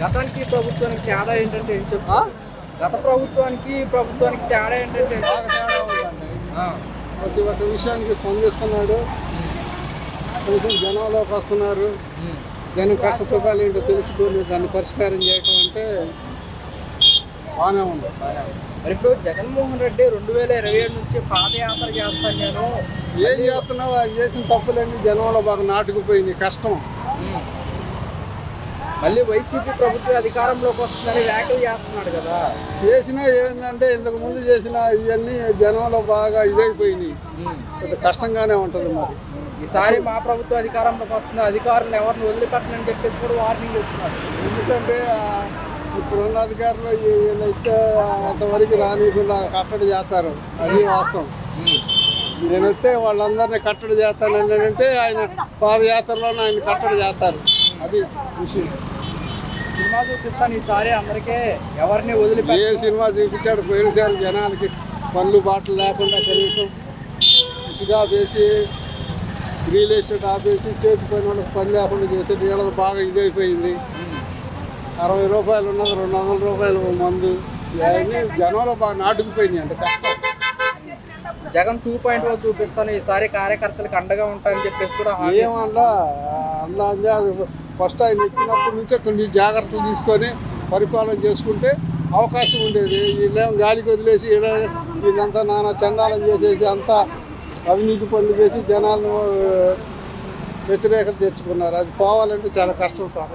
గతానికి ప్రభుత్వానికి తేడా ఏంటంటే ఏం చెప్తారు? గత ప్రభుత్వానికి ప్రభుత్వానికి తేడా ఏంటంటే బాగా తేడా ఉందండి. ఆ, ప్రతి ఒక్క విషయానికి స్పందిస్తున్నాడు. కొంచెం జనంలోకి వస్తున్నారు. ఉమ్, జనం కష్ట సుఖాలు ఏంటో తెలుసుకొని దాన్ని పరిష్కారం చేయటం అంటే బాగానే ఉంది. మరి ఇప్పుడు జగన్మోహన్ రెడ్డి 2027 నుంచి పాదయాత్ర చేస్తాను నేను. ఏం చేస్తున్నావు? ఆయన చేసిన తప్పులన్నీ జనంలో బాగా నాటుకుపోయింది. కష్టం. ఉమ్, మళ్ళీ వైసీపీ ప్రభుత్వం అధికారంలోకి వస్తుందని వ్యాఖ్యలు చేస్తున్నాడు కదా. చేసినా ఏంటంటే ఇంతకు ముందు చేసిన ఇవన్నీ జనంలో బాగా ఇదైపోయినాయి. ఉమ్, కొంచెం కష్టంగానే ఉంటుంది మరి. ఈసారి మా ప్రభుత్వం అధికారంలోకి వస్తుంది, అధికారులు ఎవరిని వదిలిపెట్టనని చెప్పేసి కూడా వార్నింగ్ ఇస్తున్నారు. ఎందుకంటే ఇప్పుడున్న అధికారులు వీళ్ళైతే అంతవరకు రానియకుండా కట్టడి చేస్తారు. అది వాస్తవం. నేను వస్తే వాళ్ళందరినీ కట్టడి చేస్తానండి అంటే ఆయన పాదయాత్రలోనే ఆయన కట్టడి చేస్తారు. అది విషయం. సినిమా చూపిస్తాను ఈసారి అందరికీ, ఎవరిని ఏ వదిలిపెట్ట. సినిమా చూపించాడు? పోయినసారి జనాలకి పనులు బాటలు లేకుండా కనీసం ఇసుగా వేసి రియల్ ఎస్టేట్ ఆపేసి చేతి పని వాళ్ళకి పని లేకుండా చేసేది వీళ్ళకి బాగా ఇదైపోయింది. 60 రూపాయలు ఉన్నది 200 రూపాయలు మందు. ఇవన్నీ జనంలో బాగా నాటుకుపోయినాయి. అంటే కష్టం. జగన్ 2.0 చూపిస్తాను ఈసారి, కార్యకర్తలకు అండగా ఉంటానని చెప్పేసి కూడా హామీ ఇస్తున్నారు. ఏమన్నా అన్నా అంటే అది ఫస్ట్ ఆయన ఎక్కినప్పటి నుంచే కొన్ని జాగ్రత్తలు తీసుకొని పరిపాలన చేసుకుంటే అవకాశం ఉండేది. వీళ్ళేమో గాలికి వదిలేసి వీళ్ళంతా నానా చండాలం చేసేసి అంతా అవినీతి పనులు చేసి జనాలను వ్యతిరేకత తెచ్చుకున్నారు. అది పోవాలంటే చాలా కష్టం సార్.